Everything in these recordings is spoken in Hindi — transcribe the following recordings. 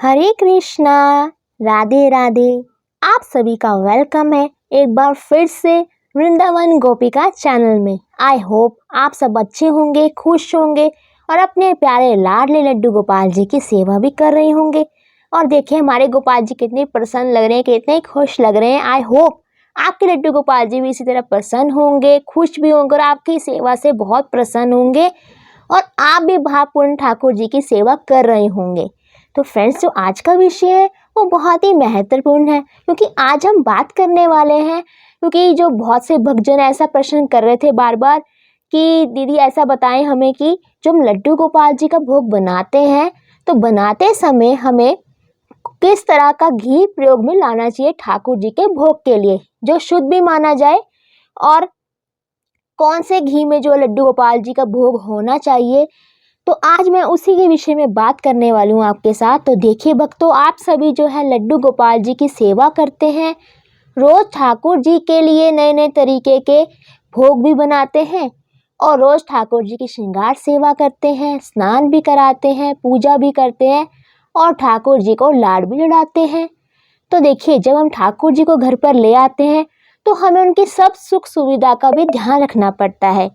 हरे कृष्णा, राधे राधे। आप सभी का वेलकम है एक बार फिर से वृंदावन गोपिका चैनल में। आई होप आप सब अच्छे होंगे, खुश होंगे और अपने प्यारे लाडले लड्डू गोपाल जी की सेवा भी कर रहे होंगे। और देखिए हमारे गोपाल जी कितने प्रसन्न लग रहे हैं, कितने खुश लग रहे हैं। आई होप आपके लड्डू गोपाल जी भी इसी तरह प्रसन्न होंगे, खुश भी होंगे और आपकी सेवा से बहुत प्रसन्न होंगे और आप भी भावपूर्ण ठाकुर जी की सेवा कर रहे होंगे। तो फ्रेंड्स, जो आज का विषय है वो बहुत ही महत्वपूर्ण है, क्योंकि आज हम बात करने वाले हैं। क्योंकि जो बहुत से भक्तजन ऐसा प्रश्न कर रहे थे बार बार कि दीदी ऐसा बताएं हमें कि जो हम लड्डू गोपाल जी का भोग बनाते हैं तो बनाते समय हमें किस तरह का घी प्रयोग में लाना चाहिए ठाकुर जी के भोग के लिए, जो शुद्ध भी माना जाए, और कौन से घी में जो लड्डू गोपाल जी का भोग होना चाहिए। तो आज मैं उसी के विषय में बात करने वाली हूँ आपके साथ। तो देखिए भक्तों, आप सभी जो है लड्डू गोपाल जी की सेवा करते हैं, रोज़ ठाकुर जी के लिए नए नए तरीके के भोग भी बनाते हैं और रोज़ ठाकुर जी की श्रृंगार सेवा करते हैं, स्नान भी कराते हैं, पूजा भी करते हैं और ठाकुर जी को लाड भी लड़ाते हैं। तो देखिए, जब हम ठाकुर जी को घर पर ले आते हैं तो हमें उनकी सब सुख सुविधा का भी ध्यान रखना पड़ता है।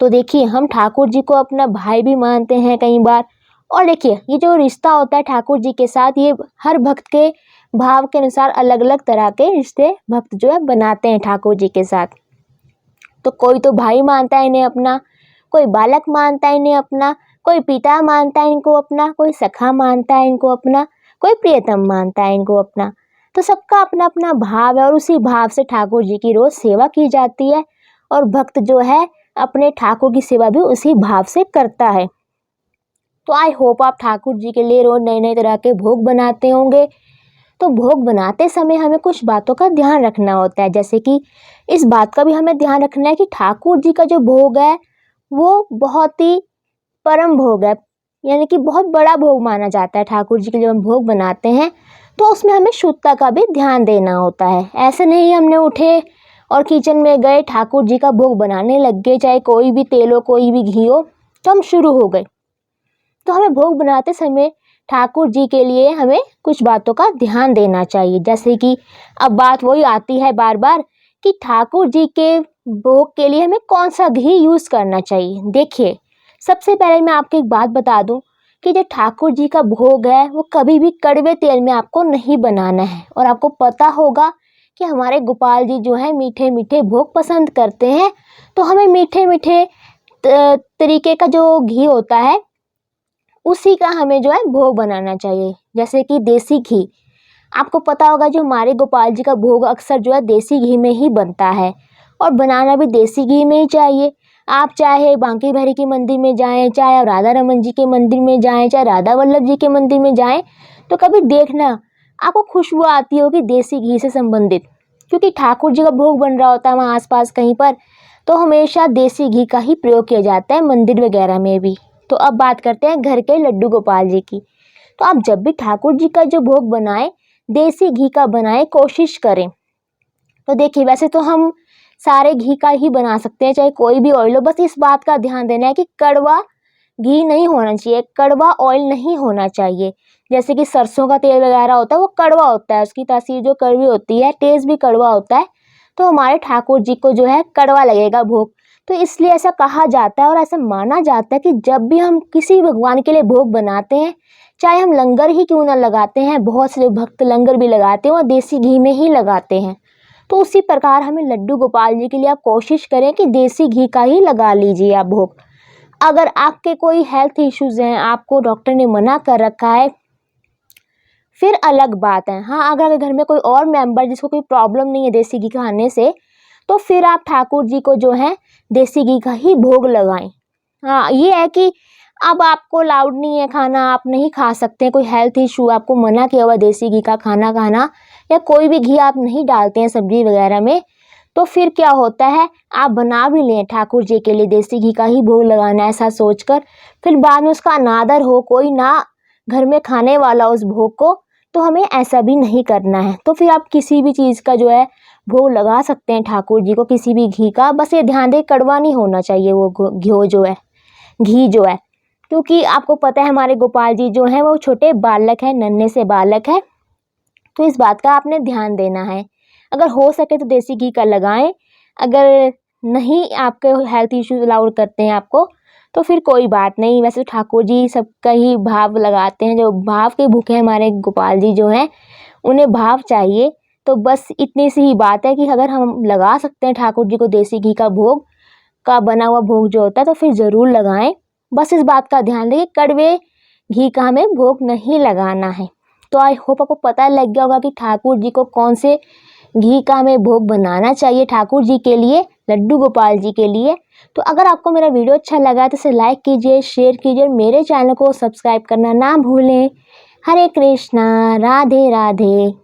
तो देखिए, हम ठाकुर जी को अपना भाई भी मानते हैं कई बार। और देखिए, ये जो रिश्ता होता है ठाकुर जी के साथ, ये हर भक्त के भाव के अनुसार अलग अलग तरह के रिश्ते भक्त जो है बनाते हैं ठाकुर जी के साथ। तो कोई तो भाई मानता है इन्हें अपना, कोई बालक मानता है इन्हें अपना, कोई पिता मानता है इनको अपना, कोई सखा मानता है इनको अपना, कोई प्रियतम मानता है इनको अपना। तो सबका अपना अपना भाव है और उसी भाव से ठाकुर जी की रोज सेवा की जाती है और भक्त जो है अपने ठाकुर की सेवा भी उसी भाव से करता है। तो आई होप आप ठाकुर जी के लिए रोज नए नए तरह के भोग बनाते होंगे। तो भोग बनाते समय हमें कुछ बातों का ध्यान रखना होता है, जैसे कि इस बात का भी हमें ध्यान रखना है कि ठाकुर जी का जो भोग है वो बहुत ही परम भोग है, यानी कि बहुत बड़ा भोग माना जाता है। ठाकुर जी के लिए हम भोग बनाते हैं तो उसमें हमें शुद्धता का भी ध्यान देना होता है। ऐसे नहीं हमने उठे और किचन में गए, ठाकुर जी का भोग बनाने लग गए, चाहे कोई भी तेल हो कोई भी घी हो, तो हम शुरू हो गए। तो हमें भोग बनाते समय ठाकुर जी के लिए हमें कुछ बातों का ध्यान देना चाहिए। जैसे कि अब बात वही आती है बार बार कि ठाकुर जी के भोग के लिए हमें कौन सा घी यूज़ करना चाहिए। देखिए, सबसे पहले मैं आपको एक बात बता दूं कि जो ठाकुर जी का भोग है वो कभी भी कड़वे तेल में आपको नहीं बनाना है। और आपको पता होगा कि हमारे गोपाल जी जो है मीठे मीठे भोग पसंद करते हैं, तो हमें मीठे मीठे तरीके का जो घी होता है उसी का हमें जो है भोग बनाना चाहिए। जैसे कि देसी घी, आपको पता होगा जो हमारे गोपाल जी का भोग अक्सर जो है देसी घी में ही बनता है और बनाना भी देसी घी में ही चाहिए। आप चाहे बांके बिहारी के मंदिर में जाएं, चाहे आप राधा रमन जी के मंदिर में जाएं, चाहे राधा वल्लभ जी के मंदिर में जाएं, तो कभी देखना आपको खुशबू आती होगी देसी घी से संबंधित, क्योंकि ठाकुर जी का भोग बन रहा होता है वहाँ आसपास कहीं पर, तो हमेशा देसी घी का ही प्रयोग किया जाता है मंदिर वगैरह में भी। तो अब बात करते हैं घर के लड्डू गोपाल जी की। तो आप जब भी ठाकुर जी का जो भोग बनाएं देसी घी का बनाएं, कोशिश करें। तो देखिए, वैसे तो हम सारे घी का ही बना सकते हैं, चाहे कोई भी ऑयल हो, बस इस बात का ध्यान देना है कि कड़वा घी नहीं होना चाहिए, कड़वा ऑयल नहीं होना चाहिए। जैसे कि सरसों का तेल वगैरह होता है वो कड़वा होता है, उसकी तासीर जो कड़वी होती है, टेस्ट भी कड़वा होता है, तो हमारे ठाकुर जी को जो है कड़वा लगेगा भोग। तो इसलिए ऐसा कहा जाता है और ऐसा माना जाता है कि जब भी हम किसी भगवान के लिए भोग बनाते हैं, चाहे हम लंगर ही क्यों ना लगाते हैं, बहुत से जो भक्त लंगर भी लगाते हैं और देसी घी में ही लगाते हैं, तो उसी प्रकार हमें लड्डू गोपाल जी के लिए आप कोशिश करें कि देसी घी का ही लगा लीजिए आप भोग। अगर आपके कोई हेल्थ इश्यूज हैं, आपको डॉक्टर ने मना कर रखा है, फिर अलग बात है। हाँ, अगर घर में कोई और मेंबर जिसको कोई प्रॉब्लम नहीं है देसी घी खाने से, तो फिर आप ठाकुर जी को जो है देसी घी का ही भोग लगाएं। हाँ, ये है कि अब आपको अलाउड नहीं है खाना, आप नहीं खा सकते, कोई हेल्थ इशू आपको मना किया हुआ देसी घी का खाना खाना, या कोई भी घी आप नहीं डालते हैं सब्जी वगैरह में, तो फिर क्या होता है, आप बना भी लें ठाकुर जी के लिए देसी घी का ही भोग लगाना ऐसा सोचकर, फिर बाद में उसका अनादर हो, कोई ना घर में खाने वाला उस भोग को, तो हमें ऐसा भी नहीं करना है। तो फिर आप किसी भी चीज़ का जो है भोग लगा सकते हैं ठाकुर जी को, किसी भी घी का, बस ये ध्यान दें कड़वा नहीं होना चाहिए वो घी जो है। क्योंकि आपको पता है हमारे गोपाल जी जो हैं वो छोटे बालक हैं, नन्हे से बालक हैं, तो इस बात का आपने ध्यान देना है। अगर हो सके तो देसी घी का लगाएं, अगर नहीं आपके हेल्थ इश्यूज अलाउड करते हैं आपको तो फिर कोई बात नहीं। वैसे तो ठाकुर जी सबका ही भाव लगाते हैं, जो भाव के भूखे हैं हमारे गोपाल जी जो हैं उन्हें भाव चाहिए। तो बस इतनी सी ही बात है कि अगर हम लगा सकते हैं ठाकुर जी को देसी घी का भोग का बना हुआ भोग जो होता है तो फिर ज़रूर लगाएं। बस इस बात का ध्यान रखिए कड़वे घी का हमें भोग नहीं लगाना है। तो आई होप आपको पता लग गया होगा कि ठाकुर जी को कौन से घी का हमें भोग बनाना चाहिए ठाकुर जी के लिए, लड्डू गोपाल जी के लिए। तो अगर आपको मेरा वीडियो अच्छा लगा तो इसे लाइक कीजिए, शेयर कीजिए और मेरे चैनल को सब्सक्राइब करना ना भूलें। हरे कृष्णा, राधे राधे।